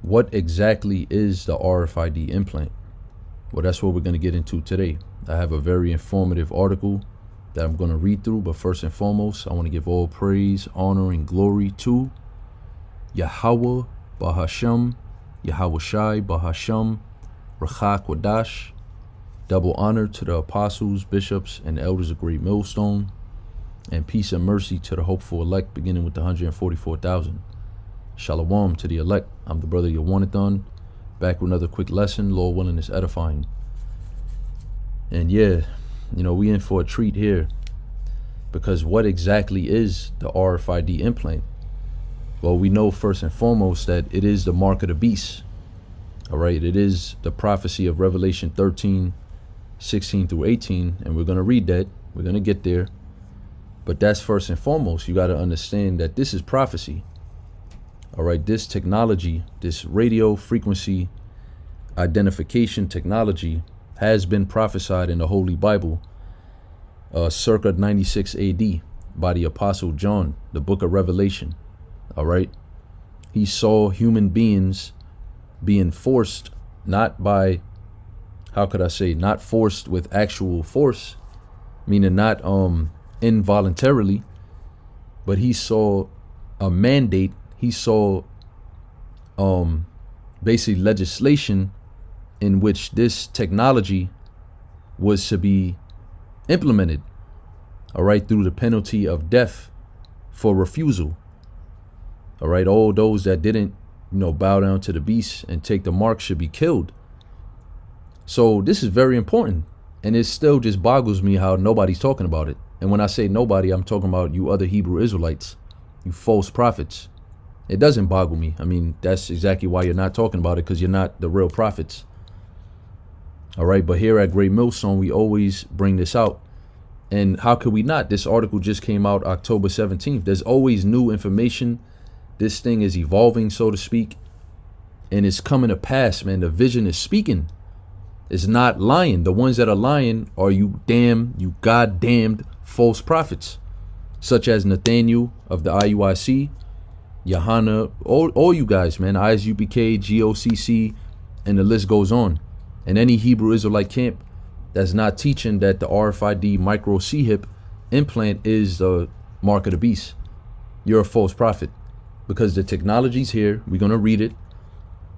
What exactly is the RFID implant? Well, that's what we're going to get into today. I have a very informative article that I'm going to read through, but first and foremost, I want to give all praise, honor, and glory to Yahweh Bahasham, Yahweh Shai Bahasham, Rachak Wadash. Double honor to the apostles, bishops, and elders of Great Millstone, and peace and mercy to the hopeful elect, beginning with the 144,000. Shalom to the elect. I'm the brother Yawanathan, back with another quick lesson. Lord willing, is edifying. And yeah, we in for a treat here, because what exactly is the RFID implant? Well, we know first and foremost that it is the mark of the beast. All right, it is the prophecy of Revelation 13, 16 through 18, and we're going to read that. We're going to get there. But that's first and foremost. You got to understand that this is prophecy. All right, this technology, this radio frequency identification technology has been prophesied in the Holy Bible circa 96 AD by the Apostle John, the book of Revelation. All right, he saw human beings being forced, not by, not forced with actual force, meaning not involuntarily, but he saw a mandate. He saw basically legislation in which this technology was to be implemented, all right, through the penalty of death for refusal. All right, all those that didn't, bow down to the beast and take the mark should be killed. So this is very important, and it still just boggles me how nobody's talking about it. And when I say nobody, I'm talking about you other Hebrew Israelites, you false prophets. It doesn't boggle me. I mean, that's exactly why you're not talking about it, because you're not the real prophets. All right, but here at Great Millstone, we always bring this out. And how could we not? This article just came out October 17th. There's always new information. This thing is evolving, so to speak, and it's coming to pass, man. The vision is speaking. It's not lying. The ones that are lying are you goddamned false prophets, such as Nathaniel of the IUIC, Yohana, all you guys, man, ISUPK, GOCC, and the list goes on. And any Hebrew Israelite camp that's not teaching that the RFID micro C-hip implant is the mark of the beast, you're a false prophet, because the technology's here. We're going to read it,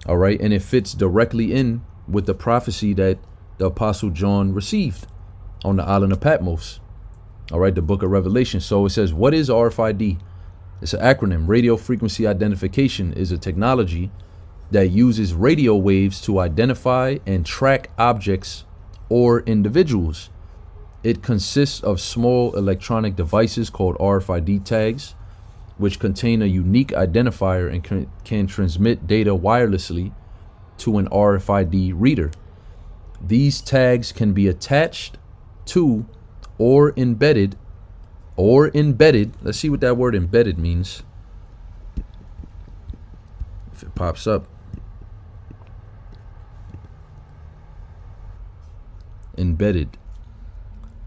all right, and it fits directly in with the prophecy that the Apostle John received on the island of Patmos, all right, the book of Revelation. So it says, what is RFID? It's an acronym. Radio frequency identification is a technology that uses radio waves to identify and track objects or individuals. It consists of small electronic devices called RFID tags, which contain a unique identifier and can transmit data wirelessly to an RFID reader. These tags can be attached to or embedded. Let's see what that word embedded means. If it pops up. Embedded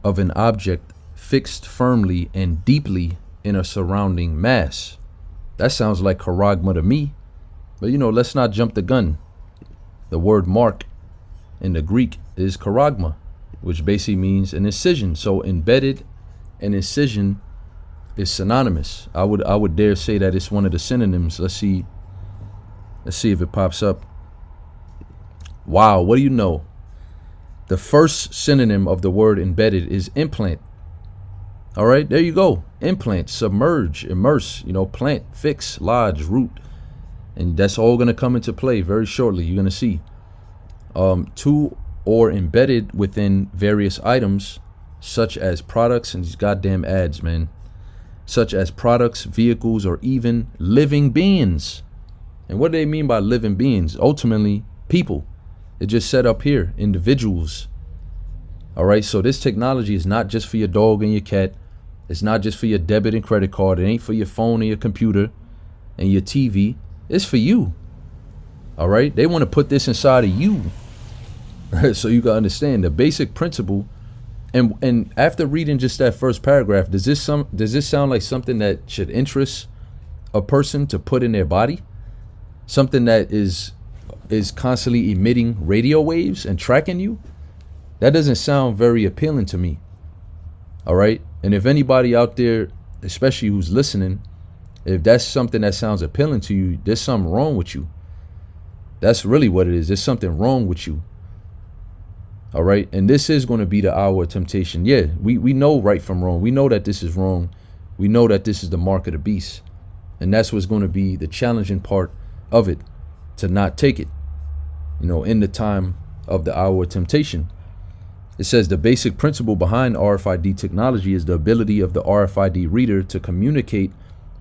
of an object fixed firmly and deeply in a surrounding mass. That sounds like charagma to me, but let's not jump the gun. The word mark in the Greek is charagma, which basically means an incision. So embedded and incision is synonymous. I would dare say that it's one of the synonyms. Let's see if it pops up. Wow, what do you know? The first synonym of the word embedded is implant. All right, there you go. Implant, submerge, immerse, plant, fix, lodge, root. And that's all going to come into play very shortly. You're going to see. To or embedded within various items, such as products, and these goddamn ads, man, such as products, vehicles, or even living beings. And what do they mean by living beings? Ultimately, people. It just said up here, individuals. All right, so this technology is not just for your dog and your cat. It's not just for your debit and credit card. It ain't for your phone and your computer and your TV. It's for you. All right, they want to put this inside of you. So you can understand the basic principle. And after reading just that first paragraph, does this sound like something that should interest a person to put in their body? something that is constantly emitting radio waves and tracking you, that doesn't sound very appealing to me. All right. And if anybody out there, especially who's listening, if that's something that sounds appealing to you, there's something wrong with you. That's really what it is. There's something wrong with you. All right. And this is going to be the hour of temptation. Yeah, we know right from wrong. We know that this is wrong. We know that this is the mark of the beast. And that's what's going to be the challenging part of it, to not take it, in the time of the hour of temptation. It says the basic principle behind RFID technology is the ability of the RFID reader to communicate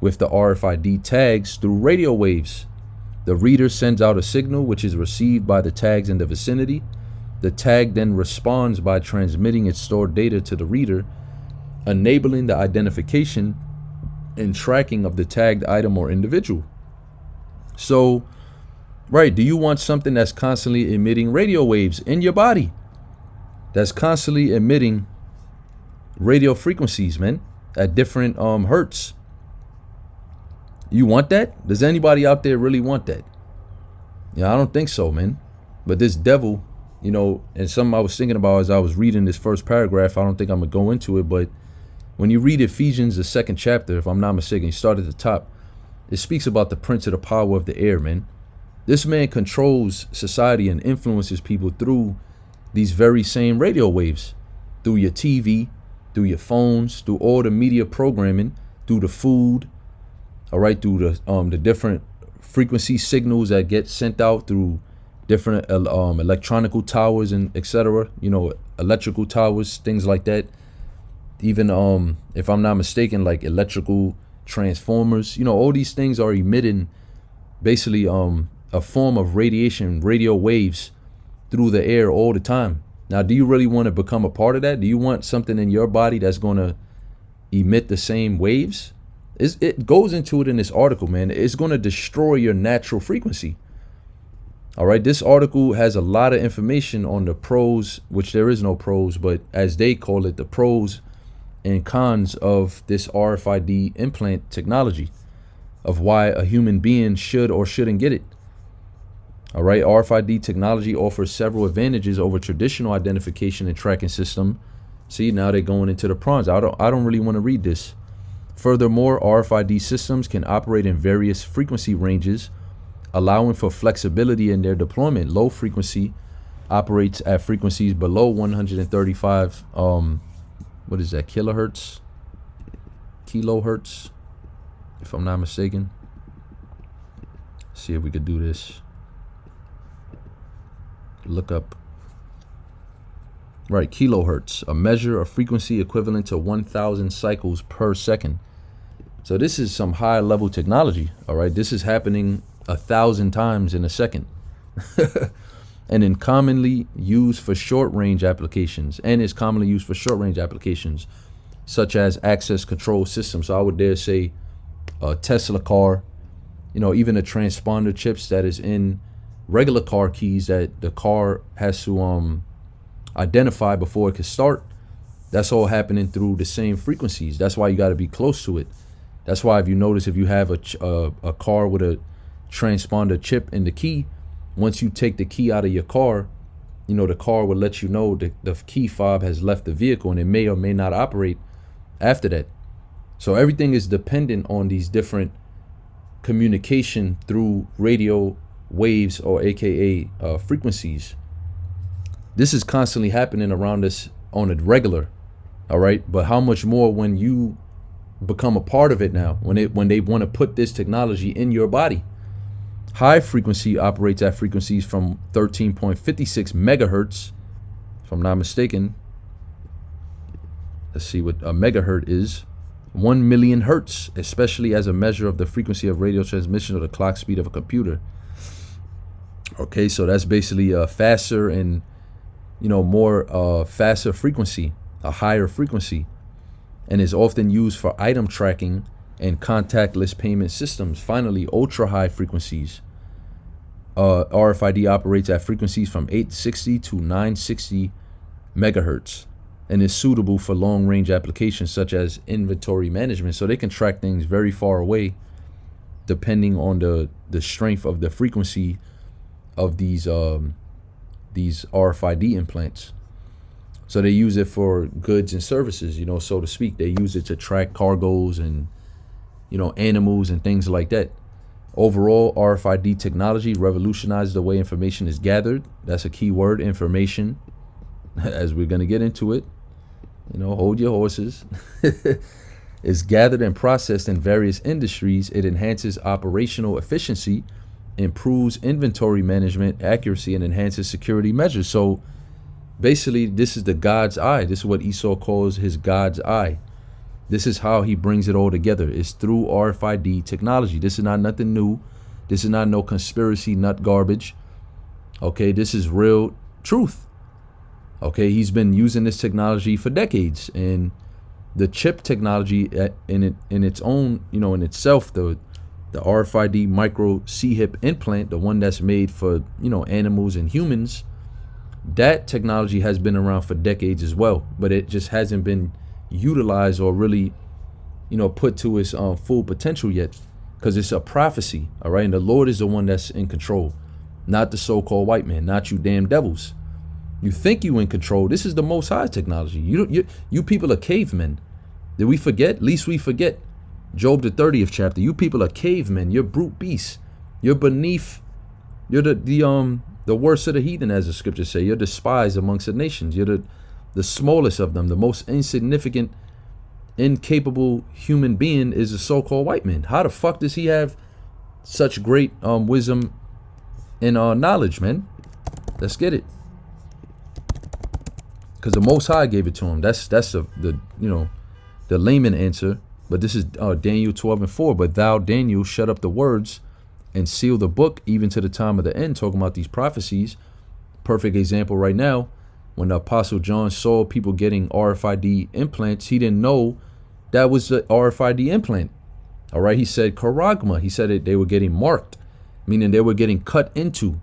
with the RFID tags through radio waves. The reader sends out a signal which is received by the tags in the vicinity. The tag then responds by transmitting its stored data to the reader, enabling the identification and tracking of the tagged item or individual. So, right, do you want something that's constantly emitting radio waves in your body? That's constantly emitting radio frequencies, man, at different hertz. You want that? Does anybody out there really want that? Yeah, I don't think so, man. But this devil, and something I was thinking about as I was reading this first paragraph, I don't think I'm going to go into it, but when you read Ephesians, the 2nd chapter, if I'm not mistaken, you start at the top, it speaks about the prince of the power of the air, man. This man controls society and influences people through these very same radio waves, through your TV, through your phones, through all the media programming, through the food, all right, through the different frequency signals that get sent out through different electronical towers and etc. Electrical towers, things like that. Even if I'm not mistaken, like electrical transformers, all these things are emitting basically a form of radiation, radio waves through the air all the time. Now, do you really want to become a part of that? Do you want something in your body that's going to emit the same waves? It goes into it in this article, man. It's going to destroy your natural frequency. All right. This article has a lot of information on the pros, which there is no pros, but as they call it, the pros and cons of this RFID implant technology, of why a human being should or shouldn't get it. All right. RFID technology offers several advantages over traditional identification and tracking system. See, now they're going into the pros. I don't really want to read this. Furthermore, RFID systems can operate in various frequency ranges, allowing for flexibility in their deployment. Low frequency operates at frequencies below 135 what is that, kilohertz, if I'm not mistaken. Let's see if we could do this. Look up. Right, kilohertz, a measure of frequency equivalent to 1,000 cycles per second. So this is some high level technology. All right, this is happening 1,000 times in a second. And is commonly used for short range applications, such as access control systems. So I would dare say a Tesla car, even the transponder chips that is in regular car keys that the car has to identify before it can start. That's all happening through the same frequencies. That's why you got to be close to it. That's why if you notice, if you have a car with a transponder chip in the key, once you take the key out of your car, the car will let you know the key fob has left the vehicle, and it may or may not operate after that. So everything is dependent on these different communication through radio waves, or AKA frequencies. This is constantly happening around us on a regular. All right. But how much more when you become a part of it now, when they want to put this technology in your body. High frequency operates at frequencies from 13.56 megahertz, if I'm not mistaken. Let's see what a megahertz is. 1 million hertz, especially as a measure of the frequency of radio transmission or the clock speed of a computer. Okay, so that's basically a faster and more faster frequency, a higher frequency, and is often used for item tracking and contactless payment systems. Finally, ultra high frequencies. RFID operates at frequencies from 860 to 960 megahertz and is suitable for long range applications such as inventory management. So they can track things very far away depending on the strength of the frequency of these RFID implants. So they use it for goods and services, so to speak. They use it to track cargoes and, animals and things like that. Overall, RFID technology revolutionized the way information is gathered. That's a key word, information, as we're going to get into it. Hold your horses. It's gathered and processed in various industries. It enhances operational efficiency, improves inventory management accuracy, and enhances security measures. So basically, this is the God's eye. This is what Esau calls his God's eye. This is how he brings it all together. It's through RFID technology. This is not nothing new. This is not no conspiracy nut garbage. Okay, this is real truth. Okay, he's been using this technology for decades, and the chip technology in its own, in itself, the RFID micro C-hip implant, the one that's made for, animals and humans, that technology has been around for decades as well, but it just hasn't been utilized or really, put to its full potential yet, because it's a prophecy, all right? And the Lord is the one that's in control, not the so-called white man, not you damn devils. You think you in control. This is the Most High technology. You people are cavemen. Did we forget? Least we forget. Job the 30th chapter. You people are cavemen. You're brute beasts. You're beneath. You're the worst of the heathen, as the scriptures say. You're despised amongst the nations. You're the smallest of them. The most insignificant, incapable human being is the so-called white man. How the fuck does he have such great wisdom and knowledge, man? Let's get it. Because the Most High gave it to him. That's the layman answer. But this is Daniel 12:4. But thou, Daniel, shut up the words and seal the book even to the time of the end. Talking about these prophecies. Perfect example right now. When the Apostle John saw people getting RFID implants, he didn't know that was the RFID implant. All right. He said charagma. He said they were getting marked, meaning they were getting cut into.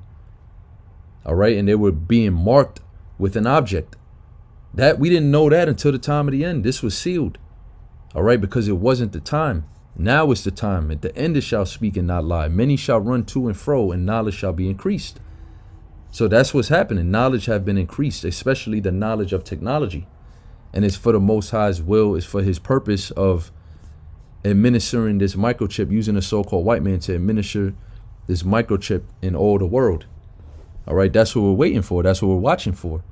All right. And they were being marked with an object. That we didn't know that until the time of the end. This was sealed. All right, because it wasn't the time. Now is the time. At the end it shall speak and not lie. Many shall run to and fro, and knowledge shall be increased. So that's what's happening. Knowledge have been increased, especially the knowledge of technology. And it's for the Most High's will. It's for his purpose of administering this microchip, using a so-called white man to administer this microchip in all the world. All right, that's what we're waiting for. That's what we're watching for.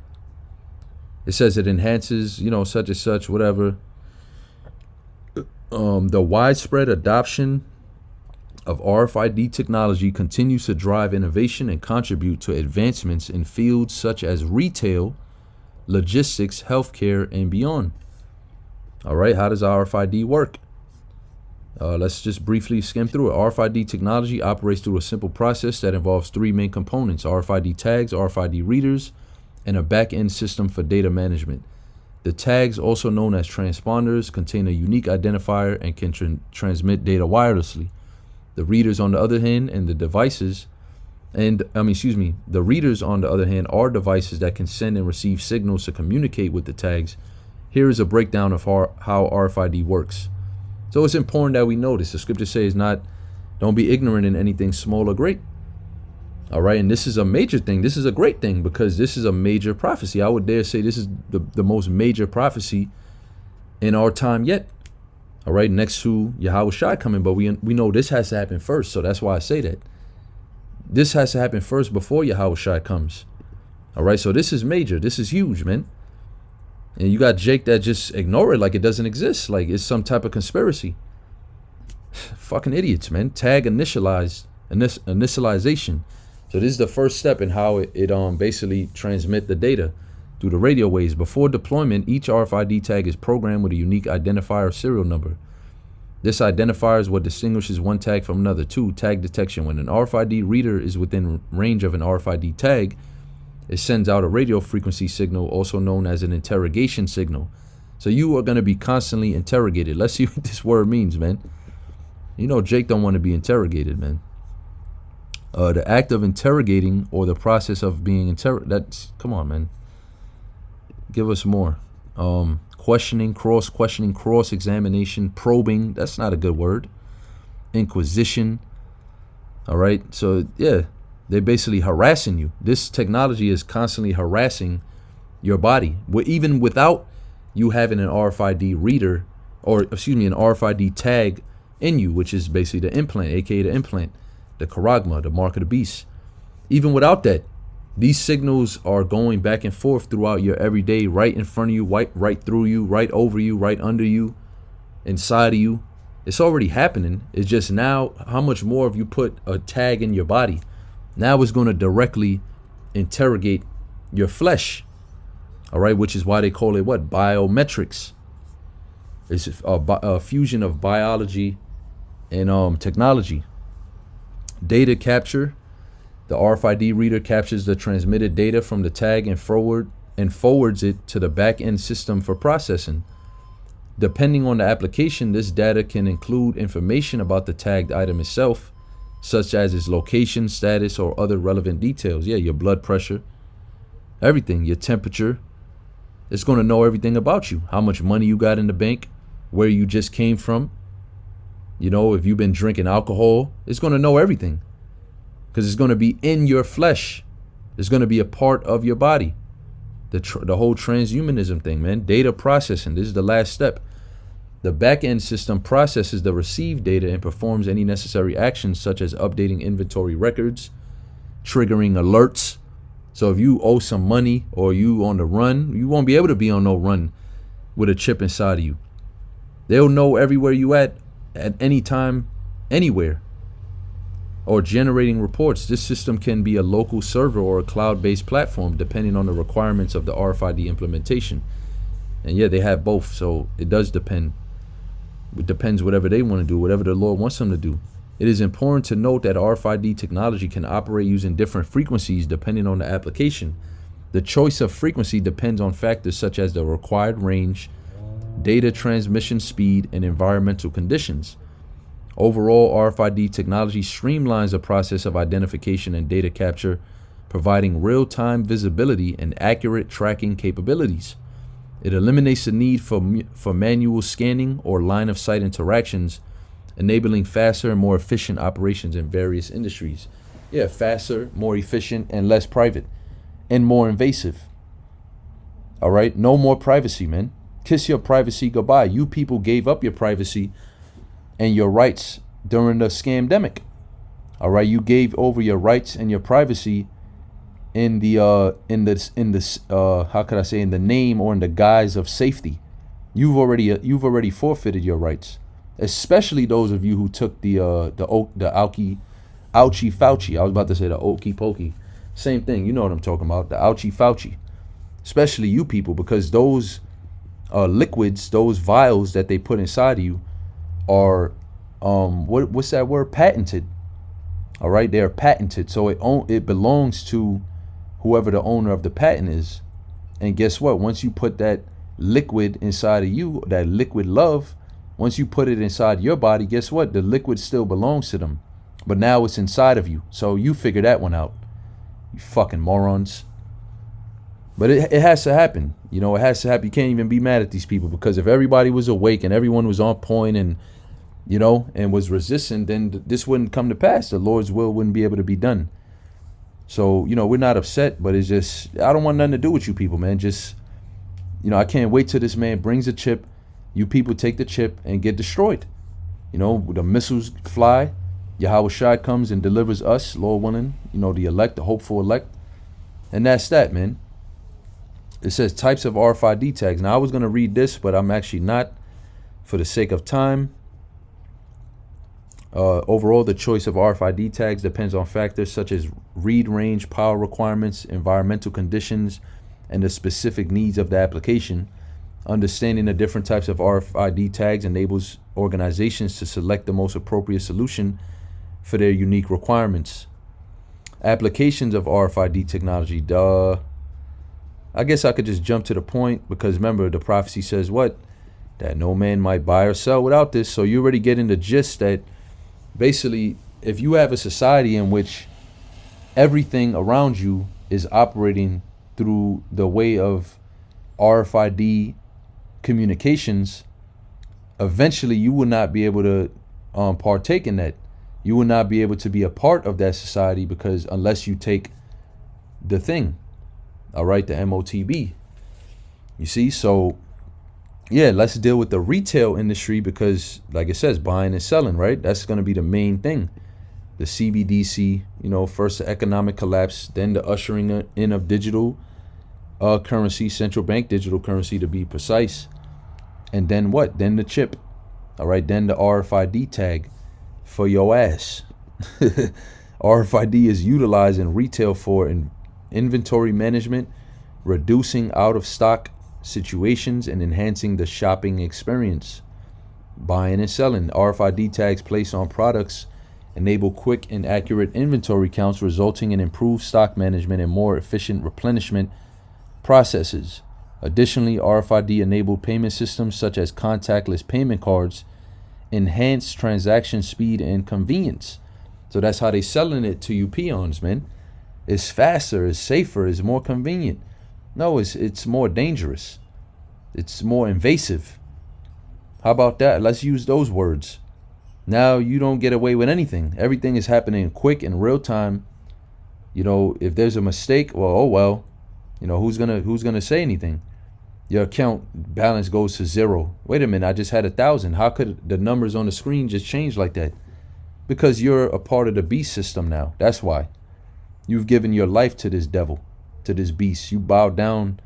It says it enhances, such and such, whatever. The widespread adoption of RFID technology continues to drive innovation and contribute to advancements in fields such as retail, logistics, healthcare, and beyond. All right, how does RFID work? Let's just briefly skim through it. RFID technology operates through a simple process that involves three main components: RFID tags, RFID readers, and a back-end system for data management. The tags, also known as transponders, contain a unique identifier and can transmit data wirelessly. The readers, on the other hand, the readers, on the other hand, are devices that can send and receive signals to communicate with the tags. Here is a breakdown of how RFID works. So it's important that we know this. The scripture says don't be ignorant in anything small or great. All right, and this is a major thing. This is a great thing because this is a major prophecy. I would dare say this is the most major prophecy in our time yet. All right, next to Yahweh Shai coming, but we know this has to happen first. So that's why I say that. This has to happen first before Yahweh Shai comes. All right, so this is major. This is huge, man. And you got Jake that just ignore it like it doesn't exist, like it's some type of conspiracy. Fucking idiots, man. Tag initialization. So this is the first step in how it basically transmit the data through the radio waves. Before deployment, each RFID tag is programmed with a unique identifier serial number. This identifier is what distinguishes one tag from another. 2, tag detection. When an RFID reader is within range of an RFID tag, it sends out a radio frequency signal, also known as an interrogation signal. So you are going to be constantly interrogated. Let's see what this word means, man. Jake don't want to be interrogated, man. The act of interrogating or the process of being interrogated. Come on, man. Give us more. Questioning, cross-questioning, cross-examination, probing. That's not a good word. Inquisition. All right. So yeah, they're basically harassing you. This technology is constantly harassing your body. Even without you having an RFID reader, or excuse me, an RFID tag in you, which is basically the implant, aka the implant, the charagma, the mark of the beast. Even without that, these signals are going back and forth throughout your everyday, right in front of you, right through you, right over you, right under you, inside of you. It's already happening. It's just now how much more if you put a tag in your body. Now it's going to directly interrogate your flesh. All right, which is why they call it what? Biometrics. It's a fusion of biology and technology. Data capture. The RFID reader captures the transmitted data from the tag and forwards it to the back-end system for processing. Depending on the application, this data can include information about the tagged item itself, such as its location, status, or other relevant details. Yeah, your blood pressure, everything, your temperature. It's going to know everything about you, how much money you got in the bank, where you just came from. You know, if you've been drinking alcohol, it's going to know everything. Because it's going to be in your flesh. It's going to be a part of your body. The whole transhumanism thing, man. Data processing. This is the last step. The back-end system processes the received data and performs any necessary actions such as updating inventory records, triggering alerts. So if you owe some money or you on the run, you won't be able to be on no run with a chip inside of you. They'll know everywhere you at any time, anywhere. Or generating reports. This system can be a local server or a cloud-based platform depending on the requirements of the RFID implementation. And yeah, they have both, so it does depend. It depends whatever they want to do, whatever the Lord wants them to do. It is important to note that RFID technology can operate using different frequencies depending on the application. The choice of frequency depends on factors such as the required range, data transmission speed, and environmental conditions. Overall, RFID technology streamlines the process of identification and data capture, providing real-time visibility and accurate tracking capabilities. It eliminates the need for manual scanning or line-of-sight interactions, enabling faster and more efficient operations in various industries. Yeah, faster, more efficient, and less private, and more invasive. All right, no more privacy, man. Kiss your privacy goodbye. You people gave up your privacy and your rights during the scamdemic. All right, you gave over your rights and your privacy in the how could I say, in the name or in the guise of safety. You've already forfeited your rights, especially those of you who took the ouchie Fauci. I was about to say the okey pokey. Same thing, you know what I'm talking about, the ouchie Fauci. Especially you people, because those liquids, those vials that they put inside of you are what's that word? Patented. All right, they are patented, so it belongs to whoever the owner of the patent is. And guess what? Once you put that liquid inside of you, that liquid love, once you put it inside your body, guess what? The liquid still belongs to them, but now it's inside of you. So you figure that one out, you fucking morons. But it has to happen. You know, it has to happen. You can't even be mad at these people, because if everybody was awake and everyone was on point and, you know, and was resistant, then this wouldn't come to pass. The Lord's will wouldn't be able to be done. So, you know, we're not upset, but it's just, I don't want nothing to do with you people, man. Just, you know, I can't wait till this man brings a chip. You people take the chip and get destroyed. You know, the missiles fly. Yahweh Shai comes and delivers us, Lord willing, you know, the elect, the hopeful elect. And that's that, man. It says types of RFID tags. Now, I was going to read this, but I'm actually not, for the sake of time. Overall, the choice of RFID tags depends on factors such as read range, power requirements, environmental conditions, and the specific needs of the application. Understanding the different types of RFID tags enables organizations to select the most appropriate solution for their unique requirements. Applications of RFID technology. I guess I could just jump to the point, because remember, the prophecy says what? That no man might buy or sell without this. So you already get in the gist that basically, if you have a society in which everything around you is operating through the way of RFID communications, eventually you will not be able to partake in that. You will not be able to be a part of that society, because unless you take the thing, all right, the MOTB. You see, so yeah, let's deal with the retail industry, because like it says, buying and selling, right? That's going to be the main thing. The CBDC, first the economic collapse, then the ushering in of digital currency, central bank digital currency to be precise. And then what? Then the chip. All right, then the RFID tag for your ass. RFID is utilized in retail for inventory management, reducing out of stock situations, and enhancing the shopping experience. Buying and selling. RFID tags placed on products enable quick and accurate inventory counts, resulting in improved stock management and more efficient replenishment processes. Additionally, RFID enabled payment systems such as contactless payment cards enhance transaction speed and convenience. So that's how they selling it to you peons, man. It's faster, it's safer, it's more convenient. No, it's more dangerous. It's more invasive. How about that? Let's use those words. Now you don't get away with anything. Everything is happening quick in real time. If there's a mistake, well, oh well. Who's gonna say anything? Your account balance goes to zero. Wait a minute, I just had 1,000. How could the numbers on the screen just change like that? Because you're a part of the beast system now. That's why. You've given your life to this devil, to this beast. You bow down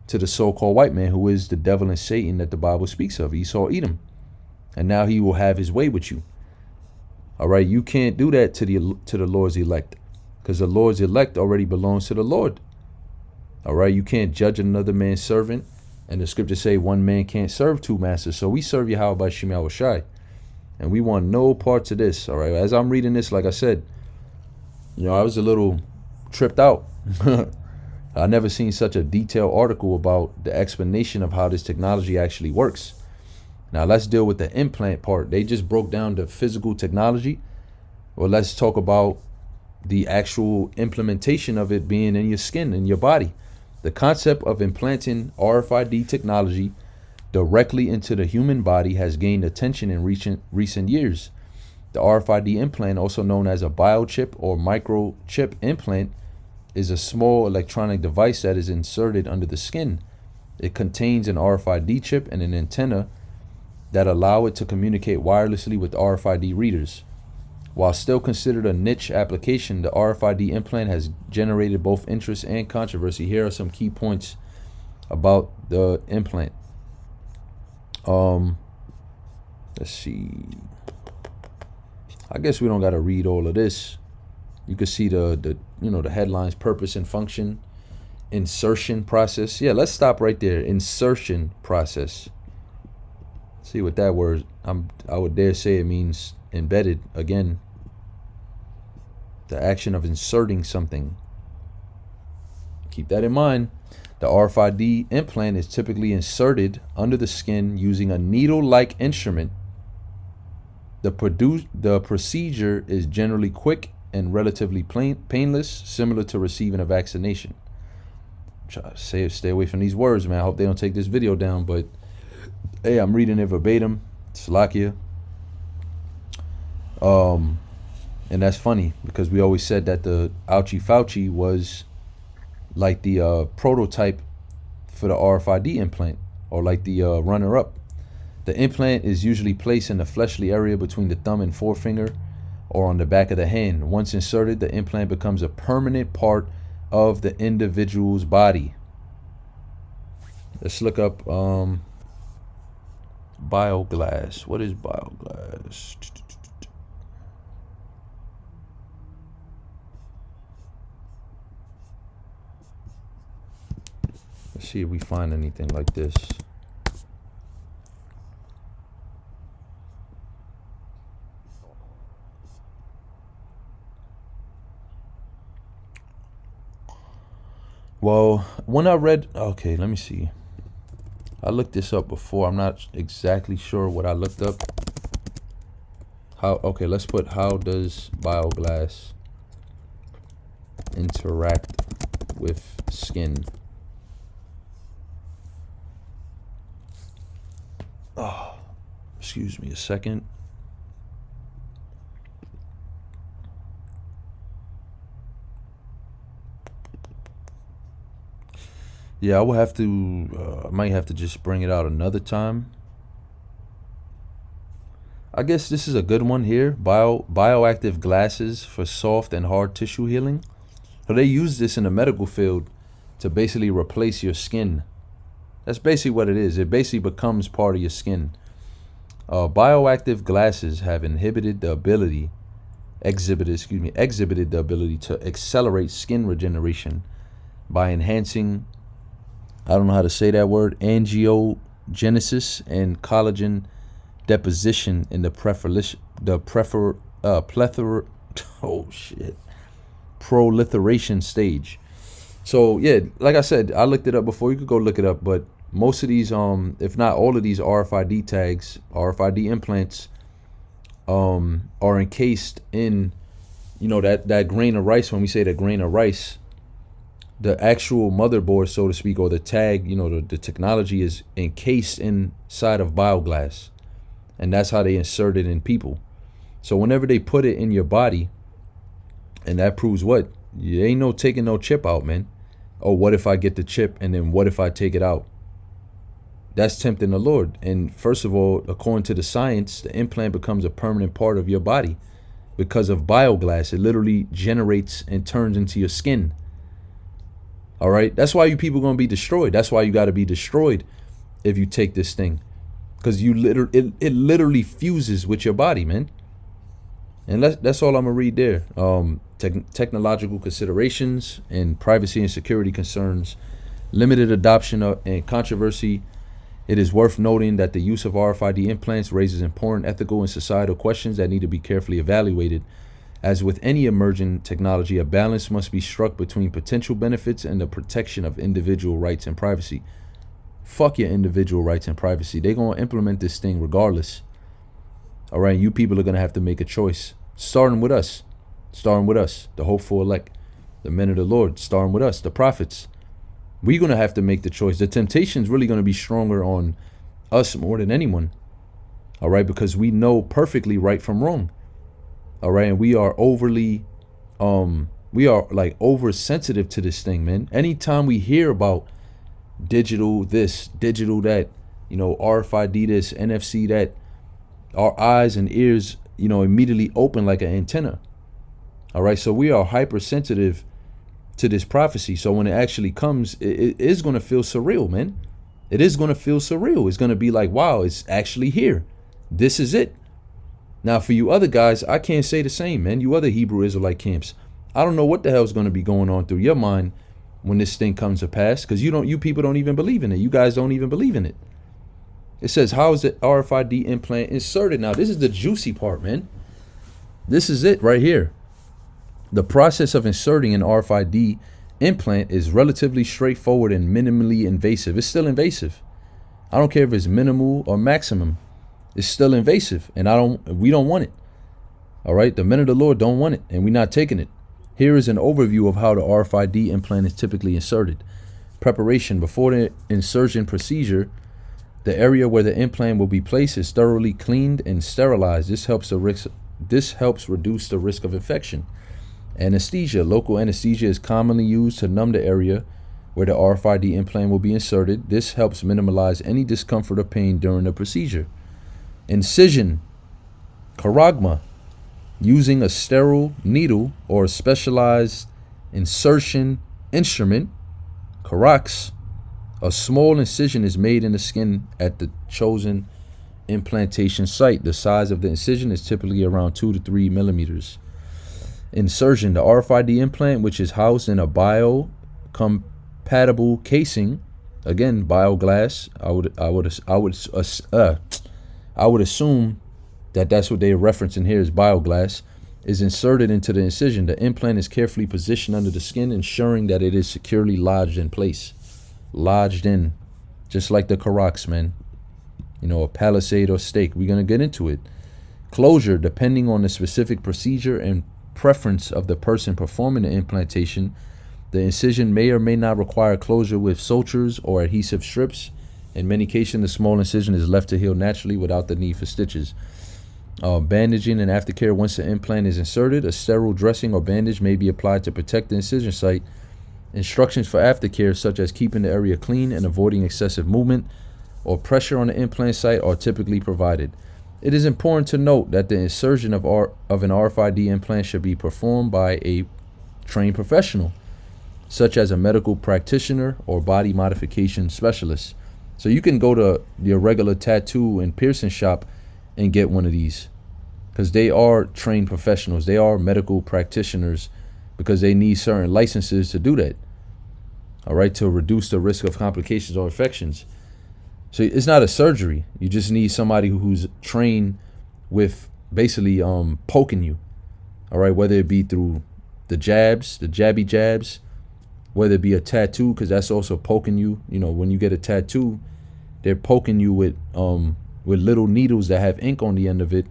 to the so-called white man, who is the devil and Satan that the Bible speaks of, Esau, Edom. And now he will have his way with you. All right, you can't do that to the Lord's elect, because the Lord's elect already belongs to the Lord. All right, you can't judge another man's servant. And the scriptures say one man can't serve two masters. So we serve Yahweh by Shem Yahushai. And we want no parts of this. All right, as I'm reading this, like I said, I was a little tripped out. I never seen such a detailed article about the explanation of how this technology actually works. Now let's deal with the implant part. They just broke down the physical technology. Well, let's talk about the actual implementation of it being in your skin, in your body. The concept of implanting RFID technology directly into the human body has gained attention in recent years. The RFID implant, also known as a biochip or microchip implant, is a small electronic device that is inserted under the skin. It contains an RFID chip and an antenna that allow it to communicate wirelessly with RFID readers. While still considered a niche application, the RFID implant has generated both interest and controversy. Here are some key points about the implant. Let's see. I guess we don't got to read all of this. You can see the headlines: purpose and function, insertion process. Yeah, let's stop right there. Insertion process. See what that word, I would dare say it means embedded. Again, the action of inserting something. Keep that in mind. The RFID implant is typically inserted under the skin using a needle-like instrument. The procedure is generally quick and relatively painless, similar to receiving a vaccination. Try to stay away from these words, man. I hope they don't take this video down, but hey, I'm reading it verbatim. Salakia. And that's funny, because we always said that the Ouchie Fauci was like the prototype for the RFID implant, or like the runner-up. The implant is usually placed in the fleshly area between the thumb and forefinger, or on the back of the hand. Once inserted, the implant becomes a permanent part of the individual's body. Let's look up bioglass. What is bioglass? Let's see if we find anything like this. Well, when I read, okay, let me see. I looked this up before. I'm not exactly sure what I looked up. Okay, let's put, how does bioglass interact with skin? Oh, excuse me a second. Yeah, I will have to. I might have to just bring it out another time. I guess this is a good one here. Bioactive glasses for soft and hard tissue healing. So they use this in the medical field to basically replace your skin. That's basically what it is. It basically becomes part of your skin. Bioactive glasses have exhibited the ability to accelerate skin regeneration by enhancing, I don't know how to say that word, angiogenesis and collagen deposition in the proliferation stage. So yeah, like I said, I looked it up before. You could go look it up, but most of these, if not all of these RFID tags, RFID implants, are encased in, that grain of rice. When we say the grain of rice, the actual motherboard, so to speak, or the tag, the technology is encased inside of bioglass. And that's how they insert it in people. So whenever they put it in your body, and that proves what? You ain't no taking no chip out, man. Oh, what if I get the chip and then what if I take it out? That's tempting the Lord. And first of all, according to the science, the implant becomes a permanent part of your body because of bioglass. It literally generates and turns into your skin. All right. That's why you people are going to be destroyed. That's why you got to be destroyed if you take this thing. Because it literally fuses with your body, man. And that's all I'm gonna read there. Technological considerations and privacy and security concerns, limited adoption and controversy. It is worth noting that the use of RFID implants raises important ethical and societal questions that need to be carefully evaluated. As with any emerging technology, a balance must be struck between potential benefits and the protection of individual rights and privacy. Fuck your individual rights and privacy. They're going to implement this thing regardless. All right, you people are going to have to make a choice. Starting with us, the hopeful elect, the men of the Lord, starting with us, the prophets. We're going to have to make the choice. The temptation is really going to be stronger on us more than anyone. All right, because we know perfectly right from wrong. All right, and we are oversensitive to this thing, man. Anytime we hear about digital this, digital that, RFID this, NFC that, our eyes and ears, immediately open like an antenna. All right, so we are hypersensitive to this prophecy. So when it actually comes, it is going to feel surreal, man. It is going to feel surreal. It's going to be like, wow, it's actually here. This is it. Now, for you other guys, I can't say the same, man. You other Hebrew Israelite camps, I don't know what the hell is going to be going on through your mind when this thing comes to pass, because you people don't even believe in it. You guys don't even believe in it. It says, how is the RFID implant inserted? Now, this is the juicy part, man. This is it right here. The process of inserting an RFID implant is relatively straightforward and minimally invasive. It's still invasive. I don't care if it's minimal or maximum. It's still invasive, and we don't want it. All right, the men of the Lord don't want it, and we're not taking it. Here is an overview of how the RFID implant is typically inserted. Preparation. Before the insertion procedure, the area where the implant will be placed is thoroughly cleaned and sterilized. This helps reduce the risk of infection. Anesthesia. Local anesthesia is commonly used to numb the area where the RFID implant will be inserted. This helps minimize any discomfort or pain during the procedure. Incision. Charagma. Using a sterile needle or a specialized insertion instrument, charax, a small incision is made in the skin at the chosen implantation site. The size of the incision is typically around 2 to 3 millimeters. Insertion. The RFID implant, which is housed in a biocompatible casing, again bioglass. I would assume that that's what they're referencing here is bioglass, is inserted into the incision. The implant is carefully positioned under the skin, ensuring that it is securely lodged in place. Lodged in, just like the Karax, man. A palisade or stake. We're going to get into it. Closure. Depending on the specific procedure and preference of the person performing the implantation, the incision may or may not require closure with sutures or adhesive strips. In many cases, the small incision is left to heal naturally without the need for stitches. Bandaging and aftercare. Once the implant is inserted, a sterile dressing or bandage may be applied to protect the incision site Instructions for aftercare, such as keeping the area clean and avoiding excessive movement or pressure on the implant site, are typically provided. It is important to note that the insertion of an RFID implant should be performed by a trained professional, such as a medical practitioner or body modification specialist. So you can go to your regular tattoo and piercing shop and get one of these, because they are trained professionals. They are medical practitioners, because they need certain licenses to do that. All right, to reduce the risk of complications or infections. So it's not a surgery. You just need somebody who's trained with basically poking you. All right, whether it be through the jabs, the jabby jabs, whether it be a tattoo, because that's also poking you. You know, when you get a tattoo, they're poking you with little needles that have ink on the end of it.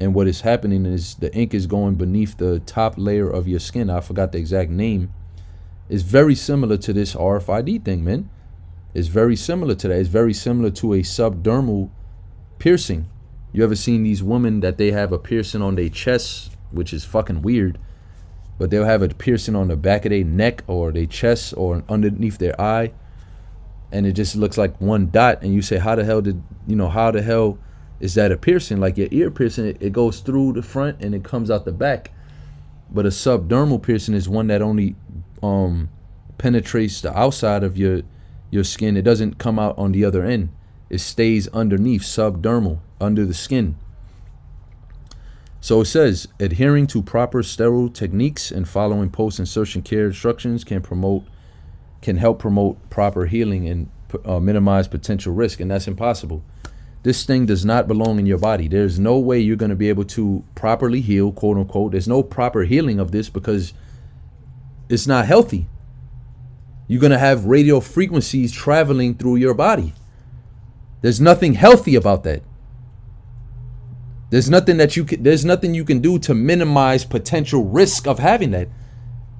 And what is happening is the ink is going beneath the top layer of your skin. I forgot the exact name. It's very similar to this RFID thing, man. It's very similar to that. It's very similar to a subdermal piercing. You ever seen these women that they have a piercing on their chest, which is fucking weird, but they'll have a piercing on the back of their neck or their chest or underneath their eye, and it just looks like one dot, and you say, how the hell is that a piercing? Like your ear piercing, it goes through the front and it comes out the back. But a subdermal piercing is one that only penetrates the outside of your skin. It doesn't come out on the other end. It stays underneath, subdermal, under the skin. So it says, adhering to proper sterile techniques and following post-insertion care instructions can help promote proper healing and minimize potential risk. And that's impossible. This thing does not belong in your body. There's no way you're going to be able to properly heal, quote unquote. There's no proper healing of this because it's not healthy. You're going to have radio frequencies traveling through your body. There's nothing healthy about that. There's nothing you can do to minimize potential risk of having that,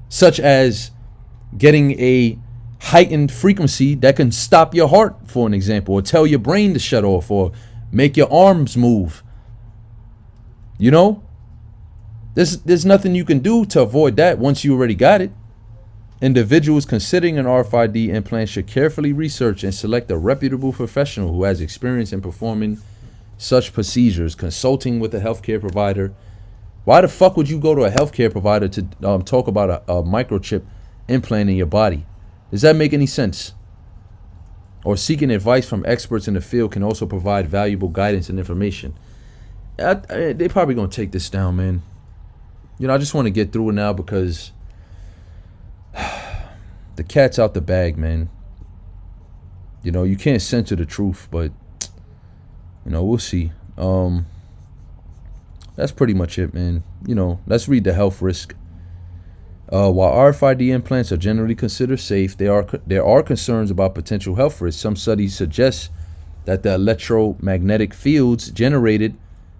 such as getting a heightened frequency that can stop your heart, for an example, or tell your brain to shut off, or make your arms move. You know, there's nothing you can do to avoid that once you already got it. Individuals considering an RFID implant should carefully research and select a reputable professional who has experience in performing such procedures, consulting with a healthcare provider. Why the fuck would you go to a healthcare provider to talk about a microchip implant in your body? Does that make any sense? Or seeking advice from experts in the field can also provide valuable guidance and information. They're probably going to take this down, man. You know, I just want to get through it now because the cat's out the bag, man. You know, you can't censor the truth, but, you know, we'll see. That's pretty much it, man. You know, let's read the health risk. While RFID implants are generally considered safe, there are concerns about potential health risks. Some studies suggest that the electromagnetic fields generated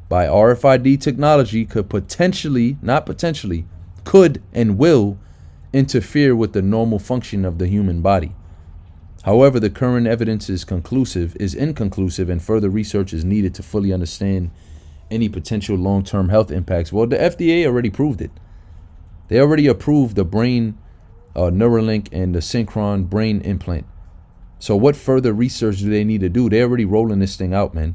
by RFID technology could and will interfere with the normal function of the human body. However, the current evidence is inconclusive, and further research is needed to fully understand any potential long-term health impacts. Well, the FDA already proved it. They already approved the brain Neuralink and the Synchron brain implant. So what further research do they need to do? They're already rolling this thing out, man.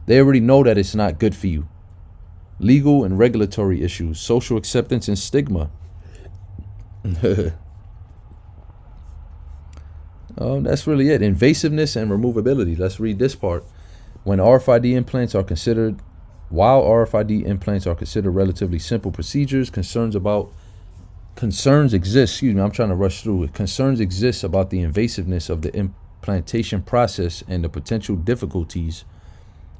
They already know that it's not good for you. Legal and regulatory issues, social acceptance and stigma. That's really it. Invasiveness and removability. Let's read this part. While RFID implants are considered relatively simple procedures, concerns exist. I'm trying to rush through it. Concerns exist about the invasiveness of the implantation process and the potential difficulties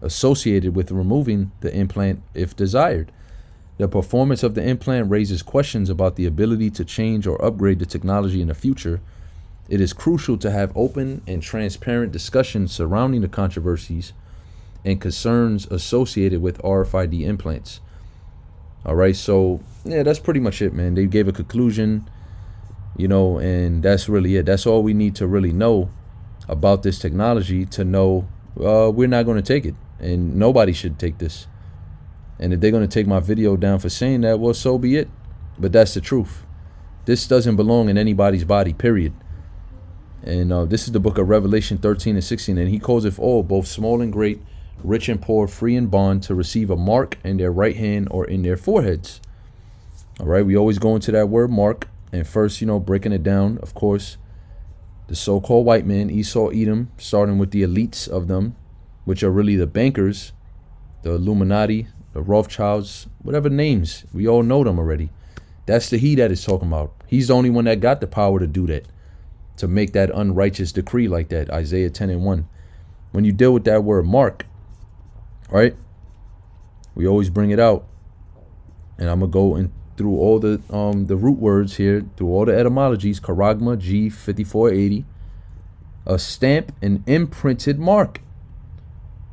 associated with removing the implant if desired. The performance of the implant raises questions about the ability to change or upgrade the technology in the future. It is crucial to have open and transparent discussions surrounding the controversies and concerns associated with RFID implants. All right, so yeah, that's pretty much it, man. They gave a conclusion, and that's really it. That's all we need to really know about this technology to know we're not going to take it, and nobody should take this. And if they're going to take my video down for saying that, well, so be it. But that's the truth. This doesn't belong in anybody's body, period. And this is the book of Revelation 13 and 16. And he causeth all, both small and great, rich and poor, free and bond, to receive a mark in their right hand or in their foreheads. All right, we always go into that word mark. And first, breaking it down, of course, the so-called white man, Esau, Edom, starting with the elites of them, which are really the bankers, the Illuminati, the Rothschilds, whatever names. We all know them already. That's the he that is talking about. He's the only one that got the power to do that, to make that unrighteous decree like that. Isaiah 10 and 1. When you deal with that word mark, right, we always bring it out. And I'm going to go in through all the root words here, through all the etymologies. Charagma, G5480. A stamp, an imprinted mark.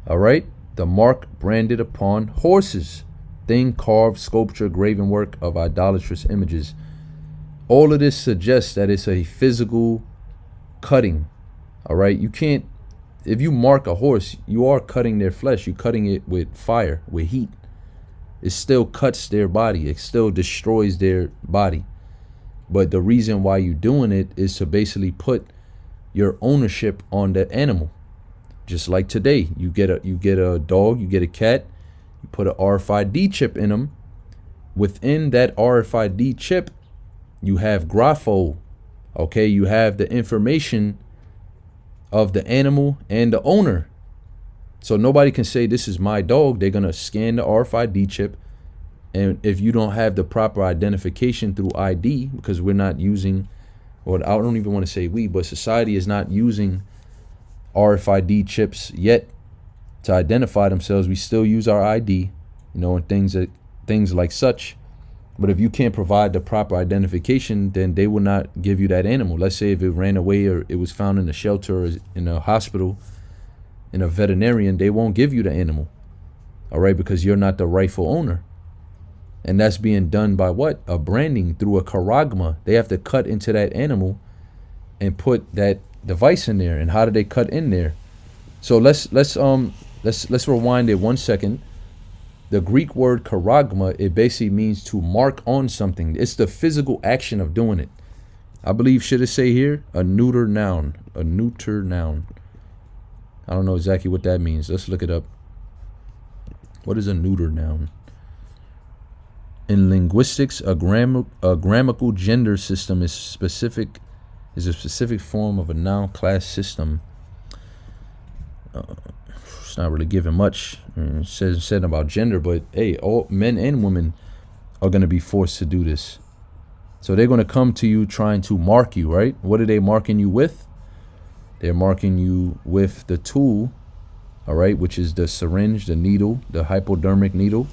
All right. The mark branded upon horses. Thing, carved, sculpture, graven work of idolatrous images. All of this suggests that it's a physical cutting. All right. You can't, if you mark a horse, you are cutting their flesh. You're cutting it with fire, with heat. It still cuts their body. It still destroys their body. But the reason why you're doing it is to basically put your ownership on that animal. Just like today, you get a dog, you get a cat, you put an RFID chip in them. Within that RFID chip, you have grapho. Okay, you have the information of the animal and the owner. So nobody can say this is my dog. They're gonna scan the RFID chip, and if you don't have the proper identification through ID, because we're not using, or I don't even want to say we, but society is not using RFID chips yet to identify themselves. We still use our ID, and things like such. But if you can't provide the proper identification, then they will not give you that animal. Let's say if it ran away or it was found in a shelter or in a hospital, in a veterinarian, they won't give you the animal. All right, because you're not the rightful owner. And that's being done by what? A branding through a charagma. They have to cut into that animal and put that device in there. And how do they cut in there? So let's rewind it 1 second. The Greek word charagma, it basically means to mark on something. It's the physical action of doing it. I believe, should it say here, a neuter noun. A neuter noun. I don't know exactly what that means. Let's look it up. What is a neuter noun? In linguistics, a grammatical gender system is a specific form of a noun class system. It's not really giving much. It says about gender, but hey, all men and women are going to be forced to do this. So they're going to come to you trying to mark you, right? What are they marking you with? They're marking you with the tool, all right, which is the syringe, the needle, the hypodermic needle.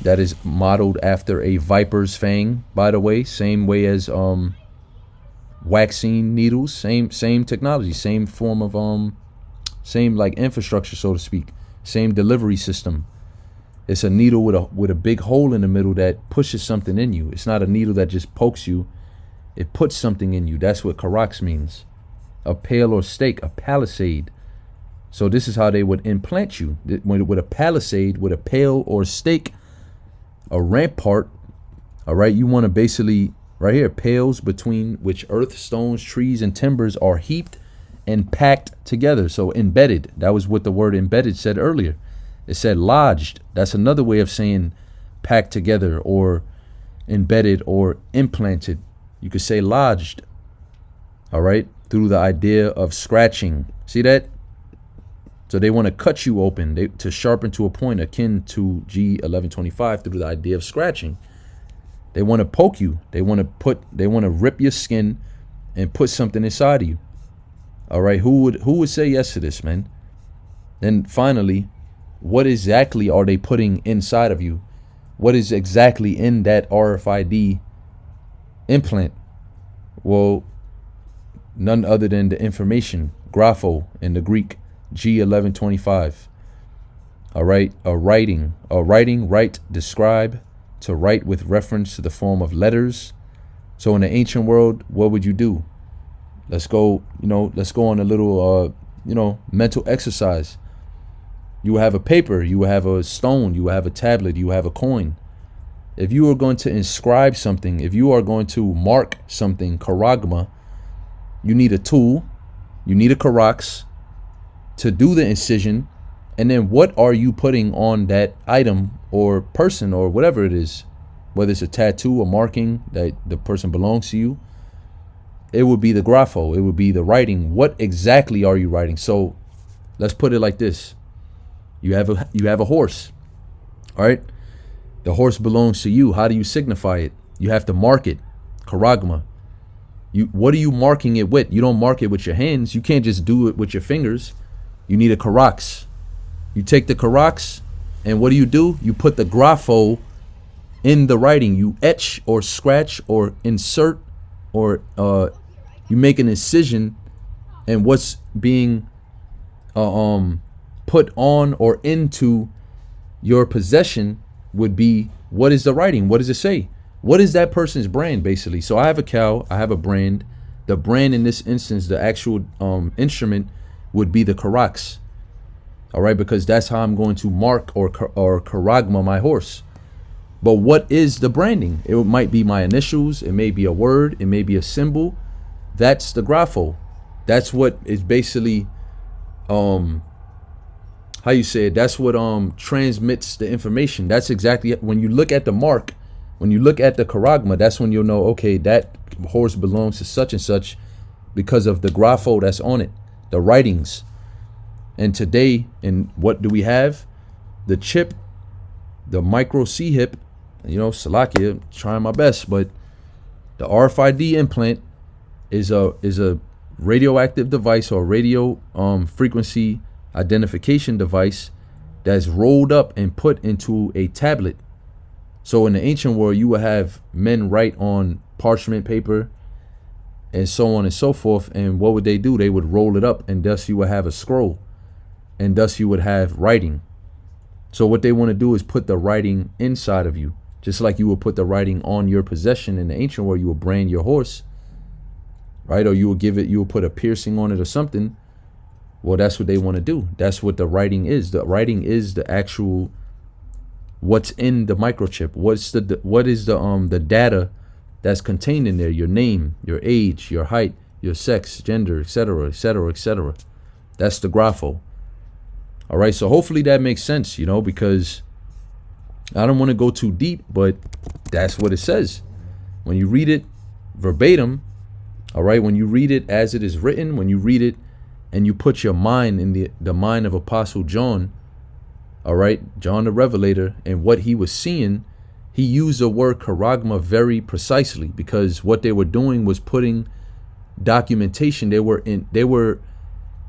That is modeled after a viper's fang, by the way, same way as vaccine needles, same technology, same form of same like infrastructure, so to speak, same delivery system. It's a needle with a big hole in the middle that pushes something in you. It's not a needle that just pokes you. It puts something in you. That's what karax means. A pale or stake, a palisade. So this is how they would implant you with a palisade, with a pale or stake, a rampart. All right, you want to basically right here, pales between which earth, stones, trees, and timbers are heaped and packed together. So embedded. That was what the word embedded said earlier. It said lodged. That's another way of saying packed together or embedded or implanted. You could say lodged. All right, through the idea of scratching. See that? So they want to cut you open, to sharpen to a point akin to G1125 through the idea of scratching. They want to poke you. They want to rip your skin and put something inside of you. All right, who would say yes to this, man? Then finally, what exactly are they putting inside of you? What is exactly in that RFID implant? Well, none other than the information, grapho in the Greek, G1125. All right, writing, write, describe, to write with reference to the form of letters. So in the ancient world, what would you do? Let's go on a little, mental exercise. You will have a paper, you will have a stone, you will have a tablet, you will have a coin. if you are going to inscribe something, if you are going to mark something, charagma, you need a tool, you need a karax to do the incision. And then what are you putting on that item or person or whatever it is, whether it's a tattoo or marking that the person belongs to you, it would be the grapho, it would be the writing. What exactly are you writing? So let's put it like this. You have a horse, all right? The horse belongs to you. How do you signify it? You have to mark it, charagma. What are you marking it with? You don't mark it with your hands. You can't just do it with your fingers. You need a karax. You take the karax, and what do? You put the grapho in the writing. You etch or scratch or insert, or you make an incision, and what's being put on or into your possession would be, what is the writing? What does it say? What is that person's brand, basically? So I have a cow, I have a brand. The brand in this instance, the actual instrument would be the karax. All right, because that's how I'm going to mark or charagma my horse. But what is the branding? It might be my initials, it may be a word, it may be a symbol. That's the grapho. That's what is basically how you say it, that's what transmits the information. That's exactly, when you look at the mark, when you look at the charagma, that's when you'll know, okay, that horse belongs to such and such because of the grapho that's on it, the writings. And today, and what do we have? The chip, the micro C-hip, Salakia, trying my best, but the RFID implant is a radioactive device or radio frequency identification device that's rolled up and put into a tablet. So in the ancient world, you would have men write on parchment paper and so on and so forth. And what would they do? They would roll it up, and thus you would have a scroll, and thus you would have writing. So what they want to do is put the writing inside of you, just like you would put the writing on your possession in the ancient world. You would brand your horse, right? Or you would put a piercing on it or something. Well, that's what they want to do. That's what the writing is. The writing is the actual, what's in the microchip. What is the data that's contained in there? Your name, your age, your height, your sex, gender, etc., etc., etc. That's the grapho. All right, so hopefully that makes sense, because I don't want to go too deep, but that's what it says. When you read it verbatim, all right, when you read it as it is written, when you read it and you put your mind in the mind of Apostle John, all right, John the Revelator, and what he was seeing, he used the word charagma very precisely, because what they were doing was putting documentation. They were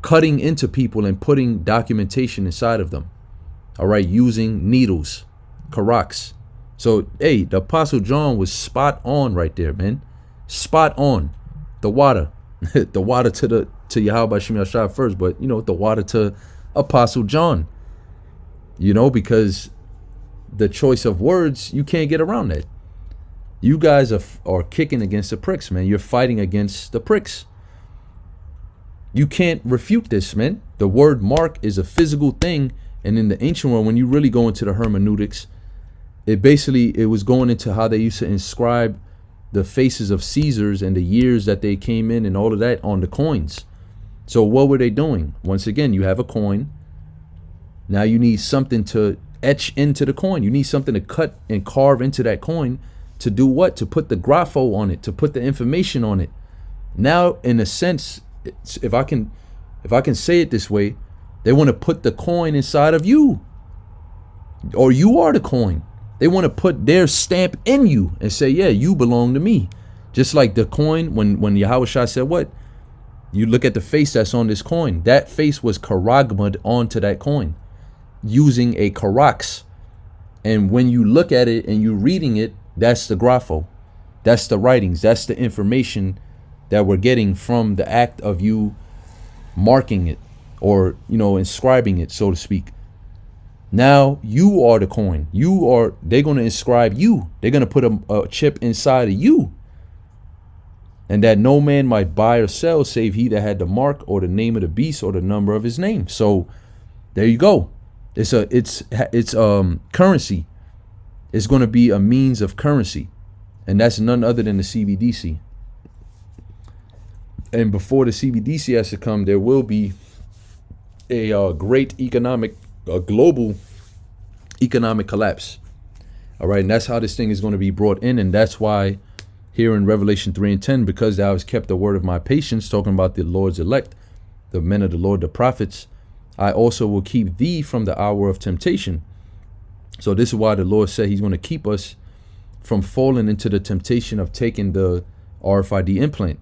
cutting into people and putting documentation inside of them, all right, using needles, karax. So, hey, the Apostle John was spot on right there, man. Spot on. The water, the water to Yahweh Shem Yashar first, but, the water to Apostle John, because the choice of words, you can't get around that. You guys are kicking against the pricks, man. You're fighting against the pricks. You can't refute this, man. The word mark is a physical thing. And in the ancient world, when you really go into the hermeneutics, it was going into how they used to inscribe the faces of Caesars and the years that they came in and all of that on the coins. So what were they doing? Once again, you have a coin. Now you need something to etch into the coin. You need something to cut and carve into that coin to do what? To put the grapho on it, to put the information on it. Now, in a sense, if I can say it this way, they want to put the coin inside of you, or you are the coin. They want to put their stamp in you and say, yeah, you belong to me. Just like the coin, when Yahweh Shah said what? You look at the face that's on this coin. That face was charagma'd onto that coin using a karax. And when you look at it and you're reading it, that's the grapho. That's the writings. That's the information that we're getting from the act of you marking it or, inscribing it, so to speak. Now you are the coin. They're going to inscribe you. They're going to put a chip inside of you. And that no man might buy or sell save he that had the mark or the name of the beast or the number of his name. So there you go. It's currency. is going to be a means of currency, and that's none other than the CBDC. And before the CBDC has to come, there will be a global economic collapse. All right, and that's how this thing is going to be brought in, and that's why here in Revelation 3:10, because thou hast kept the word of my patience, talking about the Lord's elect, the men of the Lord, the prophets, I also will keep thee from the hour of temptation. So this is why the Lord said he's going to keep us from falling into the temptation of taking the RFID implant,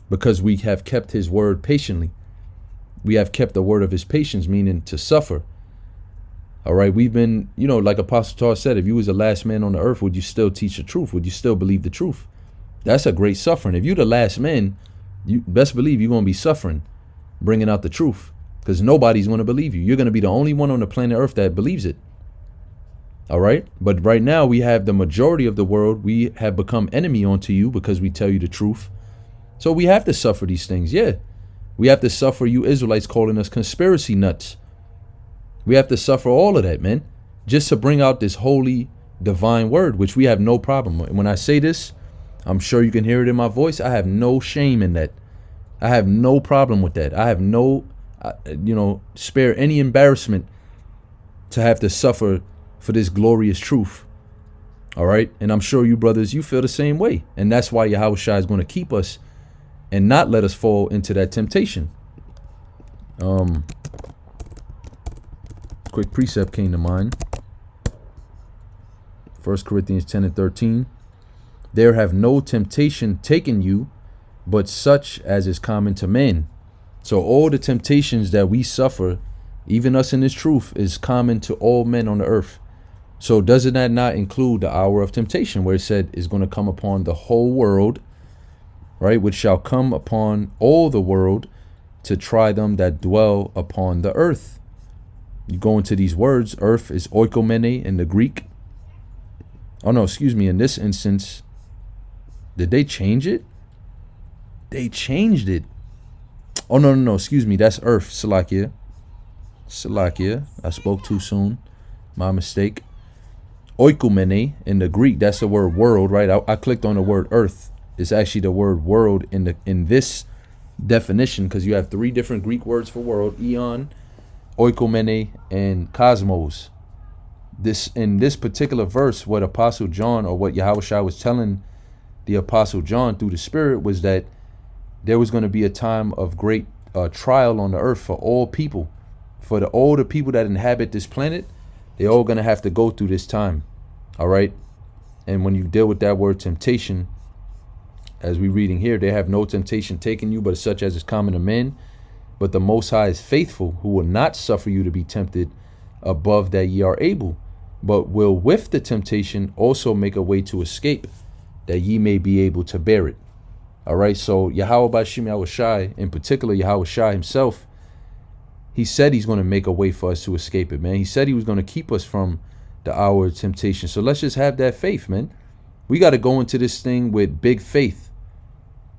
because we have kept his word patiently. We have kept the word of his patience, meaning to suffer. All right, we've been, like Apostle Tar said, if you was the last man on the earth, would you still teach the truth? Would you still believe the truth? That's a great suffering. If you're the last man, you best believe you're going to be suffering, bringing out the truth, because nobody's going to believe you. You're going to be the only one on the planet earth that believes it. All right. But right now we have the majority of the world. We have become enemy unto you because we tell you the truth. So we have to suffer these things. Yeah. We have to suffer you Israelites calling us conspiracy nuts. We have to suffer all of that, man, just to bring out this holy divine word, which we have no problem with. When I say this, I'm sure you can hear it in my voice. I have no shame in that. I have no problem with that. I have no, spare any embarrassment to have to suffer for this glorious truth. All right. And I'm sure you brothers, you feel the same way. And that's why Yahushua is going to keep us and not let us fall into that temptation. Quick precept came to mind. 1 Corinthians 10:13. There have no temptation taken you, but such as is common to men. So all the temptations that we suffer, even us in this truth, is common to all men on the earth. So doesn't that not include the hour of temptation, where it said is going to come upon the whole world, right? Which shall come upon all the world to try them that dwell upon the earth. You go into these words, earth is oikomene in the Greek. Oh no, excuse me. In this instance, did they change it? They changed it. Oh no, excuse me. That's earth, Salakia. I spoke too soon. My mistake. Oikomene in the Greek, that's the word world, right? I clicked on the word earth. It's actually the word world in this definition, because you have three different Greek words for world: eon, oikomene, and cosmos. In this particular verse, what Apostle John, or what Yahushua was telling the Apostle John through the Spirit, was that there was going to be a time of great trial on the earth for all people. For all the people that inhabit this planet, they're all going to have to go through this time. All right. And when you deal with that word temptation, as we're reading here, they have no temptation taken you, but such as is common to men. But the Most High is faithful, who will not suffer you to be tempted above that ye are able, but will with the temptation also make a way to escape, that ye may be able to bear it. All right. So Yahweh Bashim Yahushai, in particular Yahushai himself, he said he's going to make a way for us to escape it, man. He said he was going to keep us from the hour of temptation. So let's just have that faith, man. We got to go into this thing with big faith.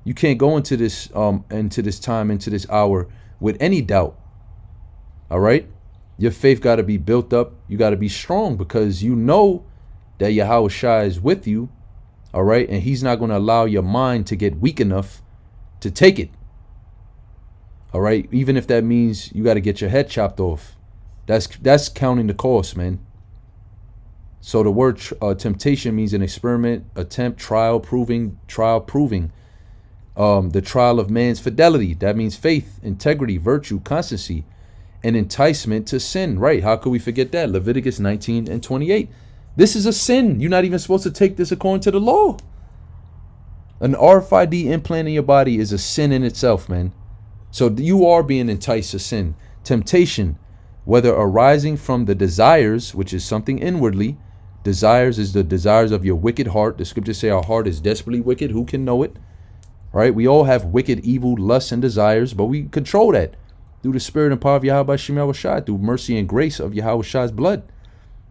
You can't go into this time, into this hour with any doubt. All right. Your faith got to be built up. You got to be strong, because you know that Yahushua is with you. All right. And he's not going to allow your mind to get weak enough to take it. All right. Even if that means you got to get your head chopped off. That's counting the cost, man. So the word temptation means an experiment, attempt, trial, proving. The trial of man's fidelity. That means faith, integrity, virtue, constancy, and enticement to sin. Right. How could we forget that? Leviticus 19:28. This is a sin. You're not even supposed to take this according to the law. An RFID implant in your body is a sin in itself, man. So you are being enticed to sin. Temptation, whether arising from the desires, which is something inwardly. Desires is the desires of your wicked heart. The scriptures say our heart is desperately wicked. Who can know it? Right? We all have wicked, evil, lusts, and desires, but we control that through the spirit and power of Yahweh Shem Yahushua, through mercy and grace of Yahushua's blood.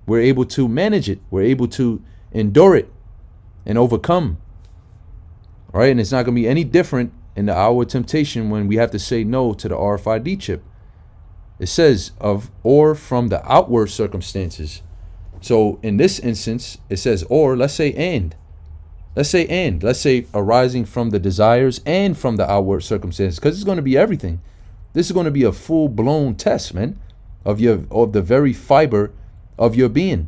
We're able to manage it. We're able to endure it and overcome. All right? And it's not going to be any different in the hour of temptation when we have to say no to the RFID chip. It says or from the outward circumstances. So in this instance, it says, or let's say let's say arising from the desires and from the outward circumstances, because it's going to be everything. This is going to be a full-blown test, man, of the very fiber of your being,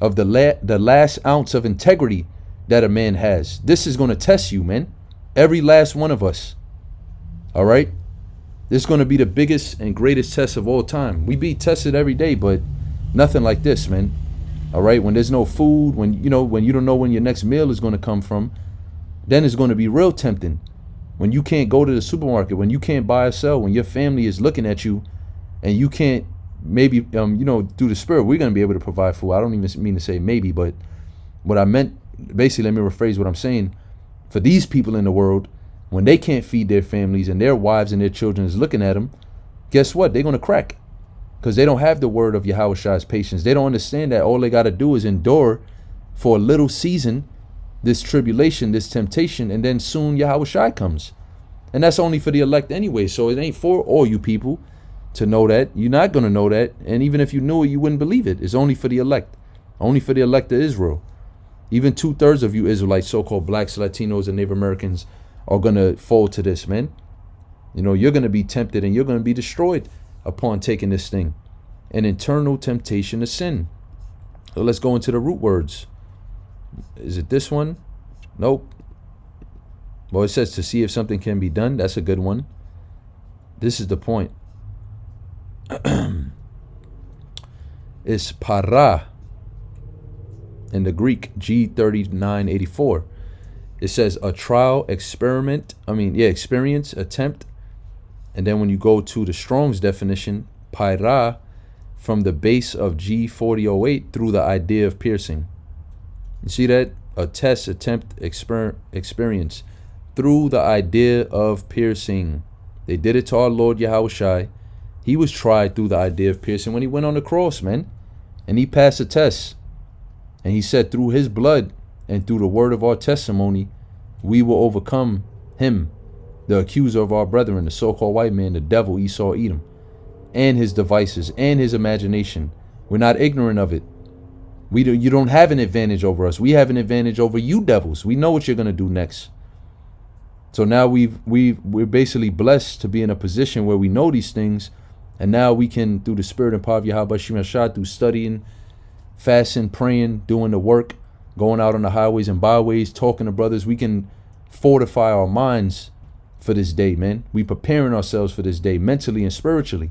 of the last ounce of integrity that a man has. This is going to test you, man. Every last one of us. All right? This is going to be the biggest and greatest test of all time. We be tested every day, but nothing like this, man. All right? When there's no food, when you don't know when your next meal is going to come from, then it's going to be real tempting. When you can't go to the supermarket, when you can't buy or sell, when your family is looking at you and you can't, maybe through the spirit, we're going to be able to provide food. I don't even mean to say maybe, but what I meant, basically, let me rephrase what I'm saying. For these people in the world, when they can't feed their families and their wives and their children is looking at them, guess what? They're going to crack, because they don't have the word of Yahweh's patience. They don't understand that all they got to do is endure for a little season this tribulation, this temptation, and then soon Yahweh comes. And that's only for the elect anyway. So it ain't for all you people to know that. You're not going to know that. And even if you knew it, you wouldn't believe it. It's only for the elect. Only for the elect of Israel. Even 2/3 of you Israelites, so-called blacks, Latinos, and Native Americans, are going to fall to this, man. You're going to be tempted and you're going to be destroyed upon taking this thing. An internal temptation to sin. So let's go into the root words. Is it this one? Nope. Well, it says to see if something can be done. That's a good one. This is the point. It's para in the Greek, G3984. It says a trial, experience, attempt. And then when you go to the Strong's definition, para, from the base of G4008 through the idea of piercing. You see that? A test, attempt, experience through the idea of piercing. They did it to our Lord Yahweh. He was tried through the idea of piercing when he went on the cross, man. And he passed the test. And he said through his blood and through the word of our testimony, we will overcome him, the accuser of our brethren, the so-called white man, the devil, Esau, Edom, and his devices and his imagination. We're not ignorant of it. You don't have an advantage over us. We have an advantage over you devils. We know what you're going to do next. So now we're basically blessed to be in a position where we know these things. And now we can, through the spirit and power of Yahweh Shemashah, through studying, fasting, praying, doing the work, going out on the highways and byways, talking to brothers, we can fortify our minds for this day, man. We preparing ourselves for this day mentally and spiritually.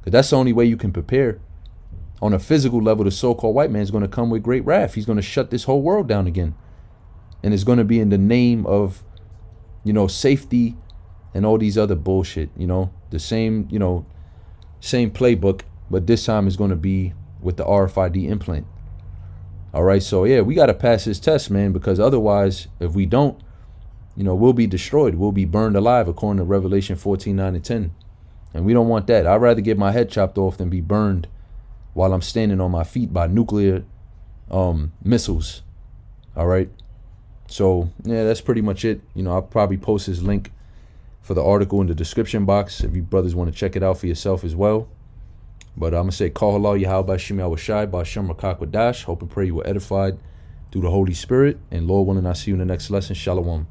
Because that's the only way you can prepare. On a physical level, the so-called white man is going to come with great wrath. He's going to shut this whole world down again. And it's going to be in the name of, safety and all these other bullshit, the same, same playbook, but this time is going to be with the RFID implant. All right. So yeah, we got to pass this test, man, because otherwise, if we don't, we'll be destroyed. We'll be burned alive, according to Revelation 14:9-10. And we don't want that. I'd rather get my head chopped off than be burned while I'm standing on my feet by nuclear missiles. All right. So yeah, that's pretty much it. I'll probably post this link for the article in the description box if you brothers want to check it out for yourself as well. But I'm going to say, Call Allah Yahweh Shem Yahweh Shai, Ba'ashem Rakak Wadash. Hope and pray you were edified through the Holy Spirit. And Lord willing, I'll see you in the next lesson. Shalom.